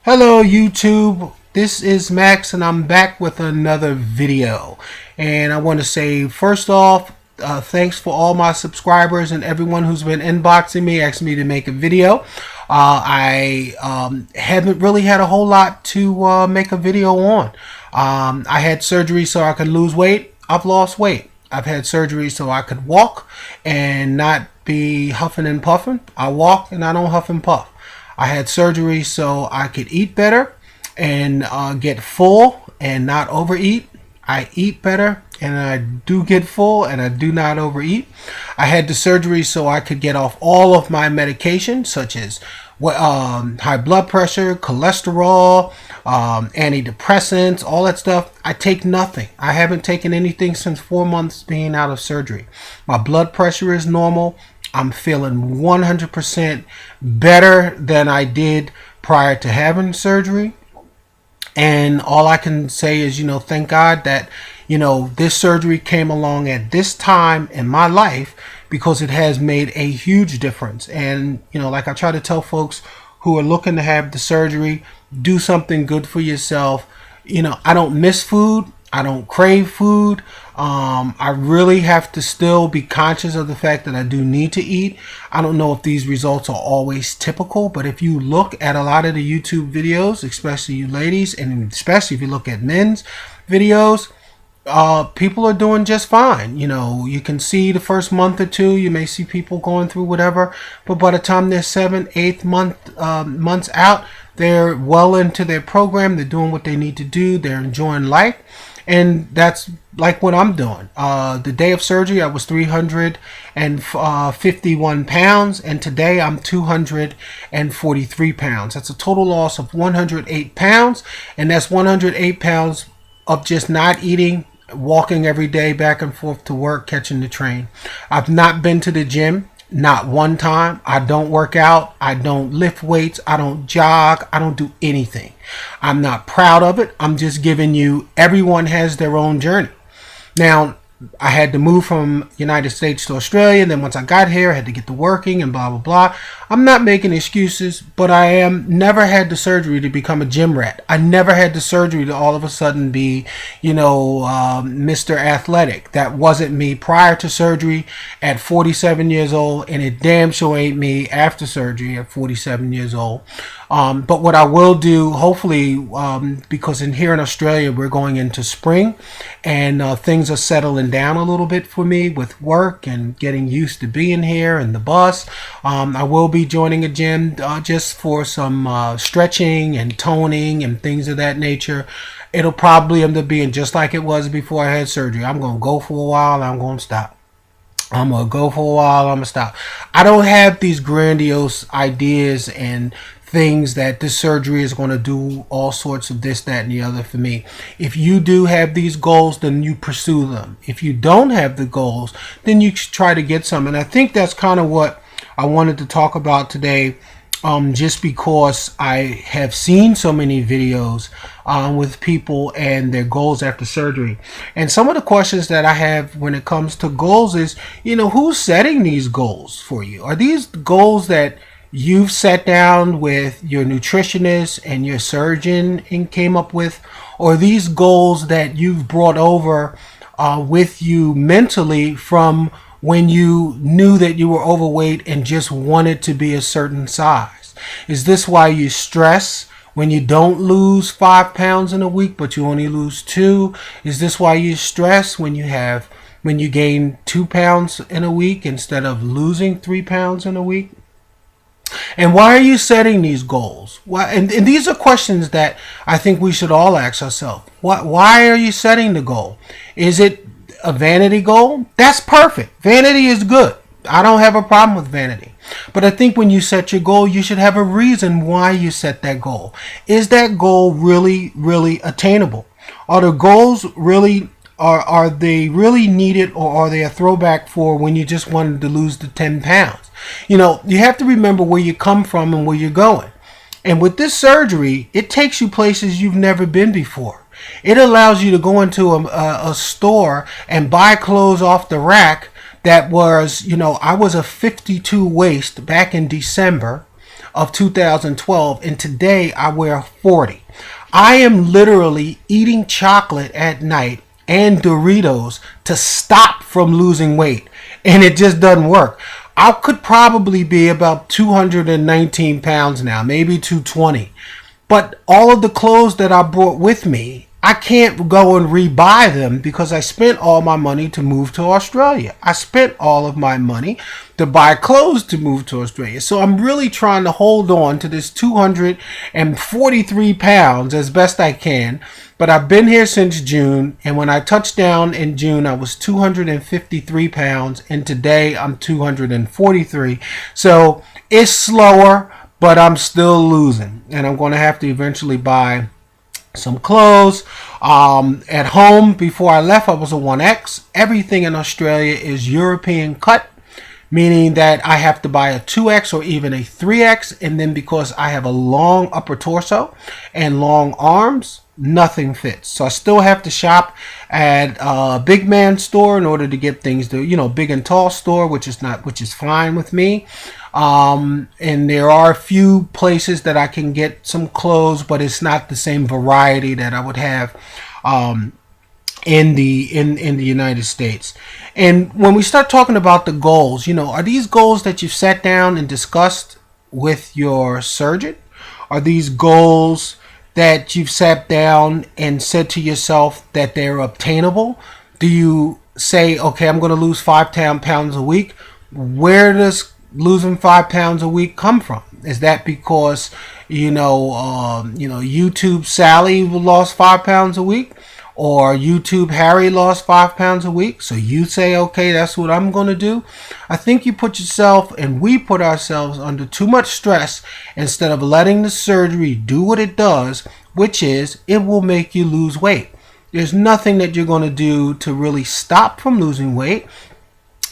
Hello YouTube, this is Max and I'm back with another video. And I want to say first off, thanks for all my subscribers and everyone who's been inboxing me, asking me to make a video. I haven't really had a whole lot to make a video on. I had surgery so I could lose weight. I've lost weight. I've had surgery so I could walk and not be huffing and puffing. I walk and I don't huff and puff. I had surgery so I could eat better and get full and not overeat. I eat better and I do get full and I do not overeat. I had the surgery so I could get off all of my medication, such as high blood pressure, cholesterol, antidepressants, all that stuff. I take nothing. I haven't taken anything since 4 months being out of surgery. My blood pressure is normal. I'm feeling 100% better than I did prior to having surgery. And all I can say is, thank God that, this surgery came along at this time in my life, because it has made a huge difference. And, like I try to tell folks who are looking to have the surgery, do something good for yourself. I don't miss food. I don't crave food. I really have to still be conscious of the fact that I do need to eat. I don't know if these results are always typical, but if you look at a lot of the YouTube videos, especially you ladies, and especially if you look at men's videos, people are doing just fine. You can see the first month or two, you may see people going through whatever, but by the time they're 7th, 8th months out, they're well into their program. They're doing what they need to do. They're enjoying life. And that's like what I'm doing. The day of surgery, I was 351 pounds, and today I'm 243 pounds. That's a total loss of 108 pounds, and that's 108 pounds of just not eating, walking every day back and forth to work, catching the train. I've not been to the gym. Not one time. I don't work out. I don't lift weights. I don't jog. I don't do anything. I'm not proud of it. I'm just giving you, everyone has their own journey. Now, I had to move from United States to Australia. Then once I got here, I had to get to working and blah, blah, blah. I'm not making excuses, but I never had the surgery to become a gym rat. I never had the surgery to all of a sudden be, Mr. Athletic. That wasn't me prior to surgery at 47 years old, and it damn sure ain't me after surgery at 47 years old. But what I will do, hopefully, because here in Australia, we're going into spring and things are settling down a little bit for me with work and getting used to being here and the bus. I will be joining a gym just for some stretching and toning and things of that nature. It'll probably end up being just like it was before I had surgery. I'm going to go for a while and I'm going to stop. I'm going to go for a while, I'm going to stop. I don't have these grandiose ideas and things that this surgery is going to do all sorts of this, that, and the other for me. If you do have these goals, then you pursue them. If you don't have the goals, then you try to get some. And I think that's kind of what I wanted to talk about today, just because I have seen so many videos with people and their goals after surgery. And some of the questions that I have when it comes to goals is, who's setting these goals for you? Are these goals that you've sat down with your nutritionist and your surgeon and came up with, or these goals that you've brought over with you mentally from when you knew that you were overweight and just wanted to be a certain size? Is this why you stress when you don't lose 5 pounds in a week but you only lose 2? Is this why you stress when you gain 2 pounds in a week instead of losing 3 pounds in a week? And why are you setting these goals? Why? And these are questions that I think we should all ask ourselves. Why are you setting the goal? Is it a vanity goal? That's perfect. Vanity is good. I don't have a problem with vanity. But I think when you set your goal, you should have a reason why you set that goal. Is that goal really, really attainable? Are the goals really, are they really needed, or are they a throwback for when you just wanted to lose the 10 pounds? You have to remember where you come from and where you're going. And with this surgery, it takes you places you've never been before. It allows you to go into a store and buy clothes off the rack that was, I was a 52 waist back in December. of 2012, and today I wear 40. I am literally eating chocolate at night and Doritos to stop from losing weight, and it just doesn't work. I could probably be about 219 pounds now, maybe 220. But all of the clothes that I brought with me, I can't go and rebuy them because I spent all my money to move to Australia. I spent all of my money to buy clothes to move to Australia. So I'm really trying to hold on to this 243 pounds as best I can. But I've been here since June, and when I touched down in June, I was 253 pounds, and today I'm 243. So it's slower, but I'm still losing, and I'm going to have to eventually buy some clothes. At home, before I left, I was a 1X. Everything in Australia is European cut, meaning that I have to buy a 2X or even a 3X, and then because I have a long upper torso and long arms, nothing fits. So I still have to shop at a big man store in order to get things to, big and tall store, which is fine with me. And there are a few places that I can get some clothes, but it's not the same variety that I would have in the United States. And when we start talking about the goals, are these goals that you've sat down and discussed with your surgeon? Are these goals that you've sat down and said to yourself that they're obtainable? Do you say, okay, I'm going to lose 5 pounds a week? Where does losing 5 pounds a week come from? Is that because YouTube Sally lost 5 pounds a week, or YouTube Harry lost 5 pounds a week? So you say, okay, that's what I'm going to do. I think you put yourself, and we put ourselves, under too much stress instead of letting the surgery do what it does, which is it will make you lose weight. There's nothing that you're going to do to really stop from losing weight,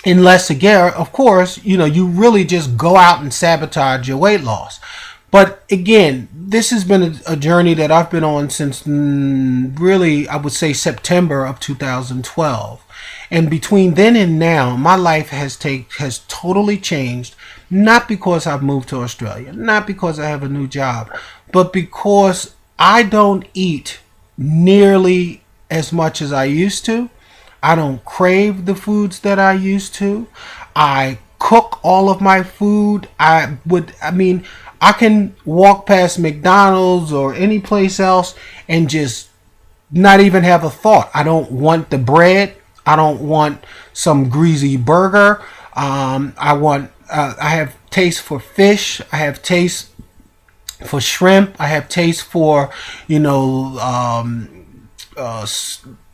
unless, again, of course, you really just go out and sabotage your weight loss. But again, this has been a journey that I've been on since really, I would say, September of 2012. And between then and now, my life has totally changed, not because I've moved to Australia, not because I have a new job, but because I don't eat nearly as much as I used to. I don't crave the foods that I used to. I cook all of my food. I can walk past McDonald's or any place else and just not even have a thought. I don't want the bread. I don't want some greasy burger. I have taste for fish. I have taste for shrimp. I have taste for,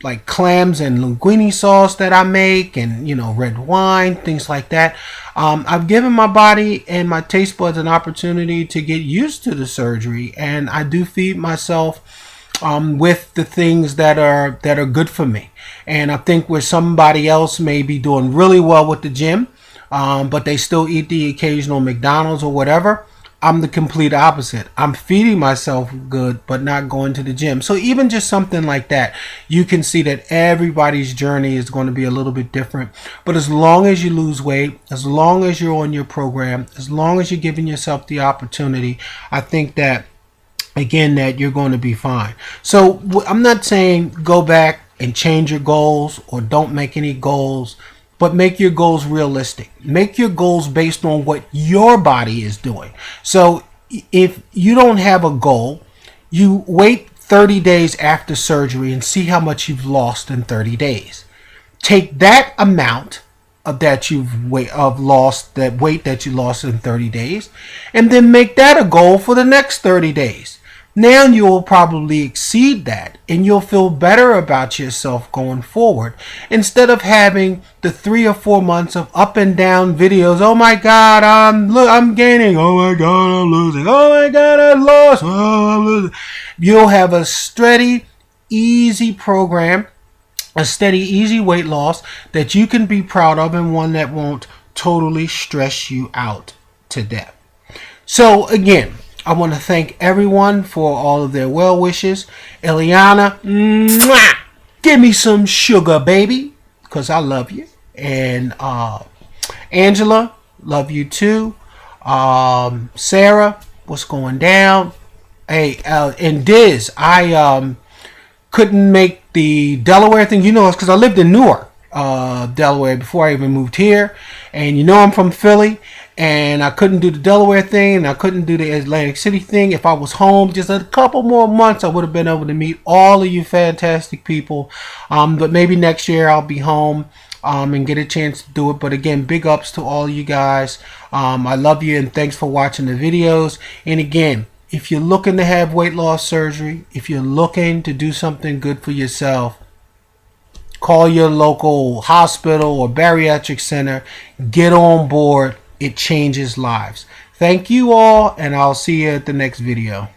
like clams and linguine sauce that I make, and red wine, things like that. I've given my body and my taste buds an opportunity to get used to the surgery, and I do feed myself with the things that are good for me. And I think where somebody else may be doing really well with the gym, but they still eat the occasional McDonald's or whatever, I'm the complete opposite. I'm feeding myself good, but not going to the gym. So even just something like that, you can see that everybody's journey is going to be a little bit different. But as long as you lose weight, as long as you're on your program, as long as you're giving yourself the opportunity, I think that, again, that you're going to be fine. So I'm not saying go back and change your goals or don't make any goals, but make your goals realistic. Make your goals based on what your body is doing. So if you don't have a goal, you wait 30 days after surgery and see how much you've lost in 30 days. Take that amount of that that weight that you lost in 30 days, and then make that a goal for the next 30 days. Now you will probably exceed that, and you'll feel better about yourself going forward, instead of having the 3 or 4 months of up and down videos. Oh my God, I'm gaining. Oh my God, I'm losing. Oh my God, I lost. Oh, I'm losing. You'll have a steady, easy program, a steady, easy weight loss that you can be proud of, and one that won't totally stress you out to death. So again, I want to thank everyone for all of their well wishes. Eliana, mwah, give me some sugar, baby, because I love you. And Angela, love you too. Sarah, what's going down? Hey, and Diz, I couldn't make the Delaware thing. You know, it's because I lived in Newark, Delaware, before I even moved here. And you know, I'm from Philly, and I couldn't do the Delaware thing, and I couldn't do the Atlantic City thing. If I was home just a couple more months, I would have been able to meet all of you fantastic people. But maybe next year I'll be home. And get a chance to do it. But again, big ups to all you guys. I love you, and thanks for watching the videos. And again, if you're looking to have weight loss surgery, if you're looking to do something good for yourself, call your local hospital or bariatric center. Get on board. It changes lives. Thank you all, and I'll see you at the next video.